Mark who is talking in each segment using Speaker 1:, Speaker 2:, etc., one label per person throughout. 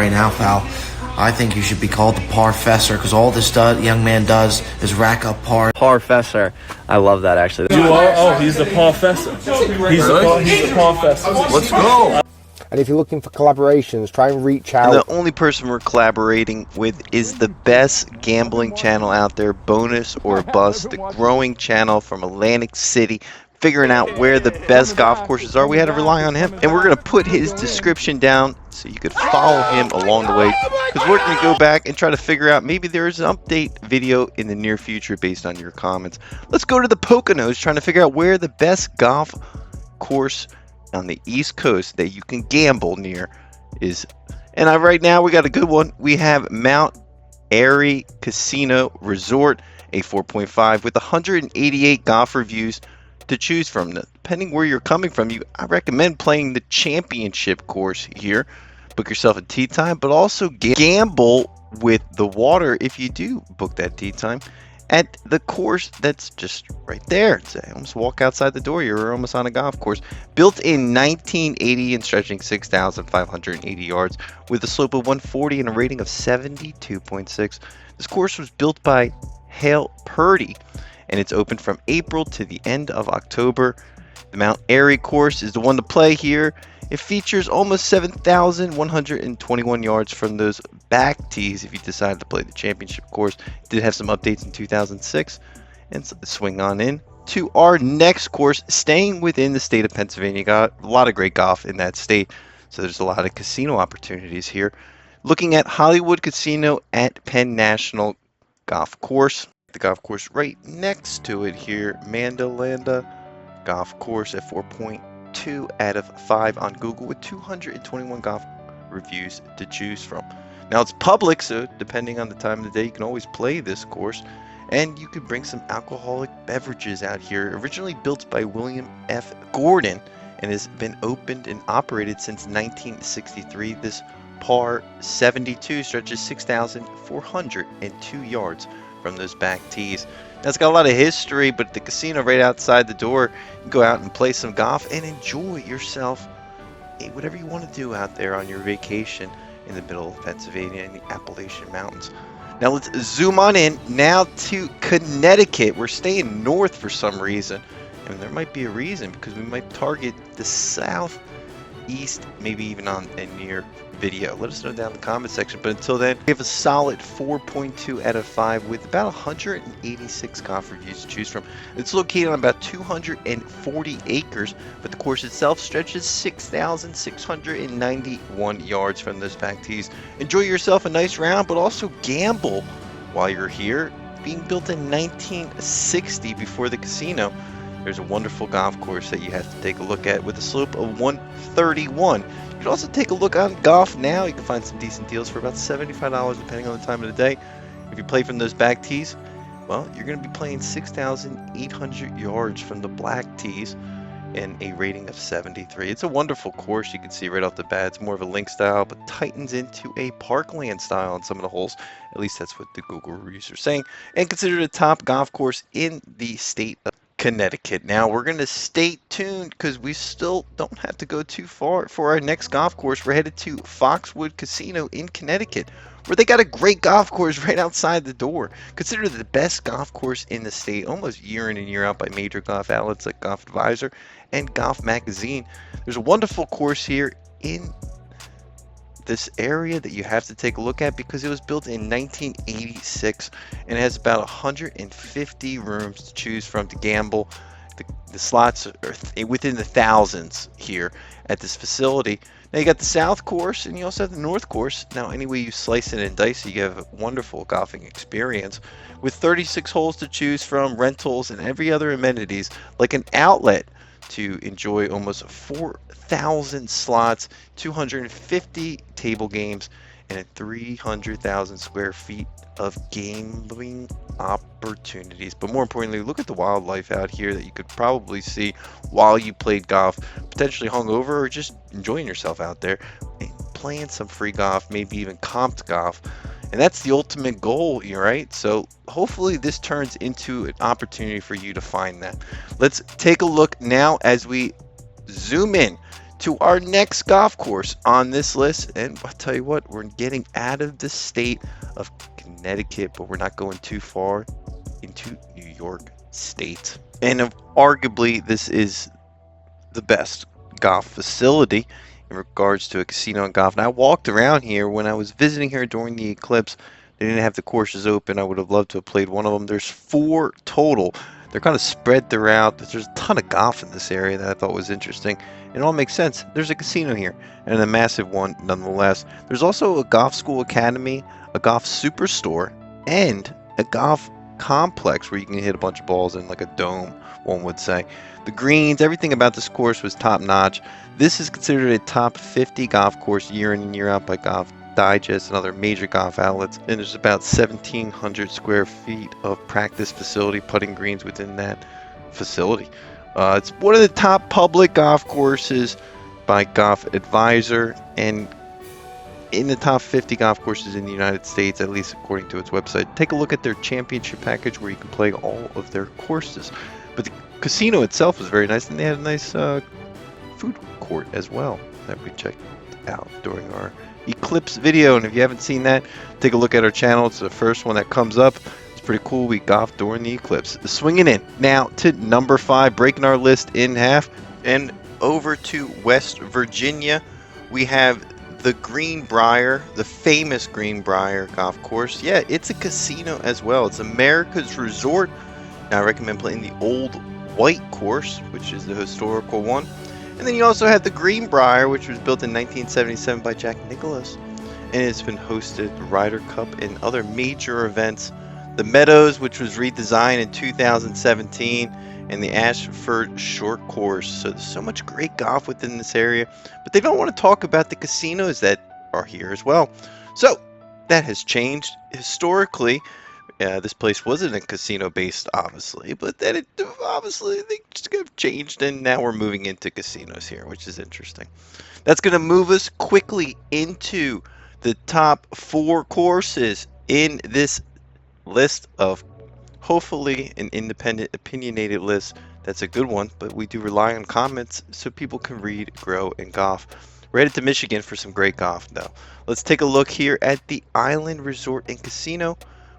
Speaker 1: right now, pal. I think you should be called the Parfessor, because all this young man does is rack up par.
Speaker 2: Parfessor. I love that, actually.
Speaker 3: You are? Oh, he's the Parfessor. He's the Parfessor.
Speaker 4: Let's go.
Speaker 5: And if you're looking for collaborations, try and reach out.
Speaker 6: And the only person we're collaborating with is the best gambling channel out there, Bonus or Bust, the growing channel from Atlantic City, figuring out where the best golf courses are. We had to rely on him, and we're going to put his description down so you could follow him along the way, because we're going to go back and try to figure out maybe there is an update video in the near future based on your comments. Let's go to the Poconos, trying to figure out where the best golf course on the East Coast that you can gamble near is. And right now we got a good one. We have Mount Airy Casino Resort, a 4.5 with 188 golf reviews to choose from. Depending where you're coming from, I recommend playing the championship course here. Book yourself a tee time, but also gamble with the water if you do book that tee time at the course that's just right there. It's almost walk outside the door, you're almost on a golf course. Built in 1980 and stretching 6,580 yards with a slope of 140 and a rating of 72.6. This course was built by Hale Purdy, and it's open from April to the end of October. The Mount Airy course is the one to play here. It features almost 7,121 yards from those back tees if you decided to play the championship course. It did have some updates in 2006. And so swing on in to our next course, staying within the state of Pennsylvania. Got a lot of great golf in that state, so there's a lot of casino opportunities here. Looking at Hollywood Casino at Penn National Golf Course. The golf course right next to it here, Mandalanda Golf Course at 4.2 out of 5 on Google with 221 golf reviews to choose from. Now it's public, so depending on the time of the day, you can always play this course, and you could bring some alcoholic beverages out here. Originally built by William F. Gordon and has been opened and operated since 1963. This par 72 stretches 6,402 yards from those back tees. Now it's got a lot of history, but the casino right outside the door, you can go out and play some golf and enjoy yourself, whatever you want to do out there on your vacation in the middle of Pennsylvania in the Appalachian Mountains. Now let's zoom on in now to Connecticut. We're staying north for some reason, and there might be a reason, because we might target the southeast, maybe even on a near video. Let us know down in the comment section. But until then, we have a solid 4.2 out of 5 with about 186 golf reviews to choose from. It's located on about 240 acres, but the course itself stretches 6,691 yards from those back tees. Enjoy yourself a nice round, but also gamble while you're here. Being built in 1960 before the casino, there's a wonderful golf course that you have to take a look at with a slope of 131. You can also take a look on Golf Now. You can find some decent deals for about $75 depending on the time of the day. If you play from those back tees, well, you're going to be playing 6,800 yards from the black tees and a rating of 73. It's a wonderful course. You can see right off the bat it's more of a link style, but tightens into a parkland style on some of the holes. At least that's what the Google reviews are saying. And considered a top golf course in the state of Connecticut. Now we're going to stay tuned, because we still don't have to go too far for our next golf course. We're headed to Foxwoods Casino in Connecticut, where they got a great golf course right outside the door. Considered the best golf course in the state almost year in and year out by major golf outlets like Golf Advisor and Golf Magazine. There's a wonderful course here in this area that you have to take a look at, because it was built in 1986 and it has about 150 rooms to choose from to gamble. The slots are within the thousands here at this facility. Now you got the south course and you also have the north course. Now any way you slice it and dice it, you have a wonderful golfing experience with 36 holes to choose from, rentals, and every other amenities like an outlet to enjoy almost 4,000 slots, 250 table games, and 300,000 square feet of gambling opportunities. But more importantly, look at the wildlife out here that you could probably see while you played golf, potentially hungover or just enjoying yourself out there and playing some free golf, maybe even comped golf. And that's the ultimate goal, right? So hopefully this turns into an opportunity for you to find that. Let's take a look now as we zoom in to our next golf course on this list. And I'll tell you what, we're getting out of the state of Connecticut, but we're not going too far into New York State. And arguably, this is the best golf facility in regards to a casino and golf. And I walked around here when I was visiting here during the eclipse. They didn't have the courses open. I would have loved to have played one of them. There's 4 total. They're kind of spread throughout. There's a ton of golf in this area that I thought was interesting. It all makes sense. There's a casino here, and a massive one nonetheless. There's also a golf school academy, a golf superstore, and a golf complex where you can hit a bunch of balls in like a dome, one would say. The greens, everything about this course was top notch. This is considered a top 50 golf course year in and year out by Golf Digest and other major golf outlets, and there's about 1,700 square feet of practice facility, putting greens within that facility. It's one of the top public golf courses by Golf Advisor, and in the top 50 golf courses in the United States, at least according to its website. Take a look at their championship package where you can play all of their courses. But the casino itself was very nice, and they had a nice food court as well that we checked out during our eclipse video. And if you haven't seen that, take a look at our channel. It's the first one that comes up. It's pretty cool. We golfed during the eclipse. Swinging in now to number 5, breaking our list in half, and over to West Virginia. We have the Greenbrier, the famous Greenbrier golf course. Yeah, it's a casino as well. It's America's resort. Now I recommend playing the old white course, which is the historical one. And then you also have the Greenbrier, which was built in 1977 by Jack Nicklaus, and it's been hosted the Ryder Cup and other major events. The Meadows, which was redesigned in 2017, and the Ashford Short Course. So there's so much great golf within this area, but they don't want to talk about the casinos that are here as well. So that has changed. Historically, this place wasn't a casino based, obviously, but then it obviously they just have changed, and now we're moving into casinos here, which is interesting. That's going to move us quickly into the top 4 courses in this list of hopefully an independent, opinionated list. That's a good one, but we do rely on comments so people can read, grow, and golf. We're headed to Michigan for some great golf, though. Let's take a look here at the Island Resort and Casino,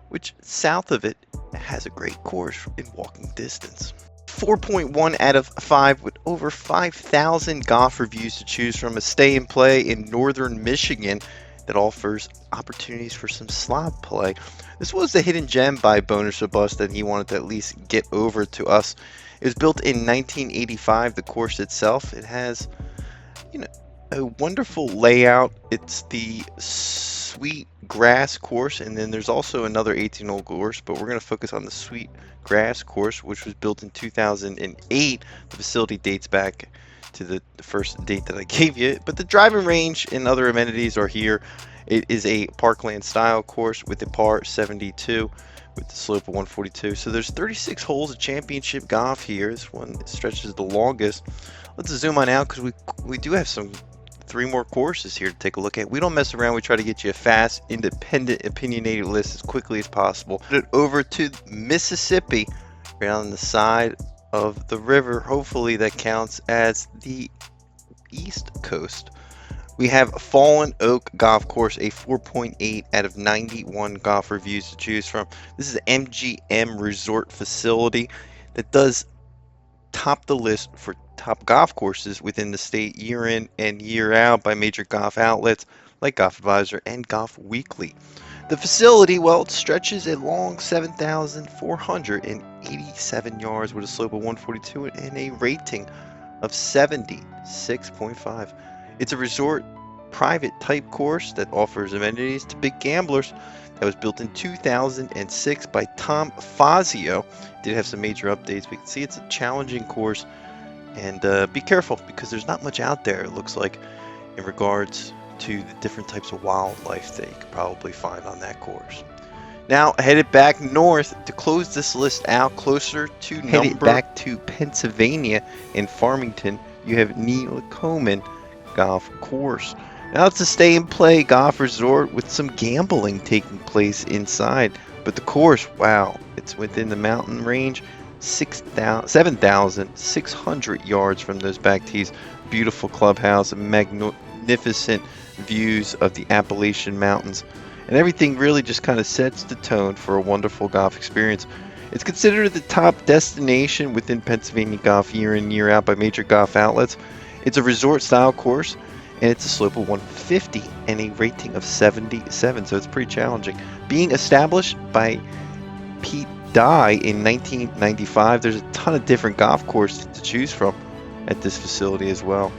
Speaker 6: which south of it has a great course in walking distance. 4.1 out of 5 with over 5,000 golf reviews to choose from. A stay and play in northern Michigan that offers opportunities for some slob play. This was the hidden gem by Bonus or Bust that he wanted to at least get over to us. It was built in 1985. The course itself, it has, a wonderful layout. It's the sweet grass course, and then there's also another 18-hole course, but we're going to focus on the sweet grass course, which was built in 2008. The facility dates back to the first date that I gave you, but the driving range and other amenities are here. It is a parkland style course with a par 72 with the slope of 142. So there's 36 holes of championship golf here. This one stretches the longest. Let's zoom on out because we do have 3 more courses here to take a look at. We don't mess around. We try to get you a fast, independent, opinionated list as quickly as possible. Put it over to Mississippi, right on the side of the river. Hopefully that counts as the East Coast. We have Fallen Oak Golf Course, a 4.8 out of 91 golf reviews to choose from. This is an MGM resort facility that does top the list for top golf courses within the state year in and year out by major golf outlets like Golf Advisor and Golf Weekly. The facility, well, it stretches a long 7,487 yards with a slope of 142 and a rating of 76.5. It's a resort private type course that offers amenities to big gamblers. That was built in 2006 by Tom Fazio. Did have some major updates. We can see it's a challenging course, and be careful because there's not much out there, it looks like, in regards to the different types of wildlife that you could probably find on that course. Now headed back north to close this list out, closer to headed back to Pennsylvania in Farmington, you have Nemacolin Golf Course. Now it's a stay and play golf resort with some gambling taking place inside, but the course, wow, it's within the mountain range. 7,600 yards from those back tees. Beautiful clubhouse, magnificent views of the Appalachian Mountains, and everything really just kind of sets the tone for a wonderful golf experience. It's considered the top destination within Pennsylvania golf year in, year out by major golf outlets. It's a resort style course, and it's a slope of 150 and a rating of 77, so it's pretty challenging. Being established by Pete Dye in 1995, there's a ton of different golf courses to choose from at this facility as well.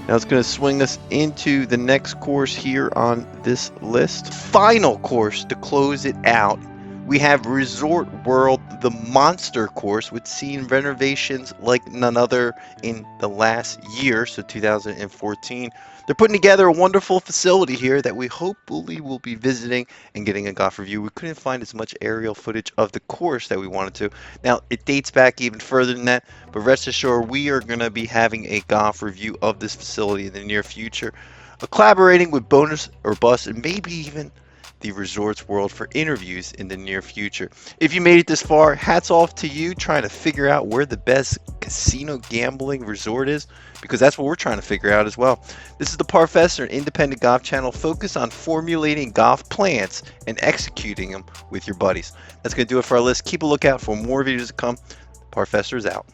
Speaker 6: Now it's going to swing us into the next course here on this list. Final course to close it out. We have Resort World, the Monster course, with seen renovations like none other in the last year, so 2014. They're putting together a wonderful facility here that we hopefully will be visiting and getting a golf review. We couldn't find as much aerial footage of the course that we wanted to. Now, it dates back even further than that, but rest assured we are going to be having a golf review of this facility in the near future, collaborating with Bonus or Bust, and maybe even the Resorts World for interviews in the near future. If you made it this far, hats off to you trying to figure out where the best casino gambling resort is, because that's what we're trying to figure out as well. This is the Parfessor, an independent golf channel focused on formulating golf plans and executing them with your buddies. That's going to do it for our list. Keep a lookout for more videos to come. Parfessor is out.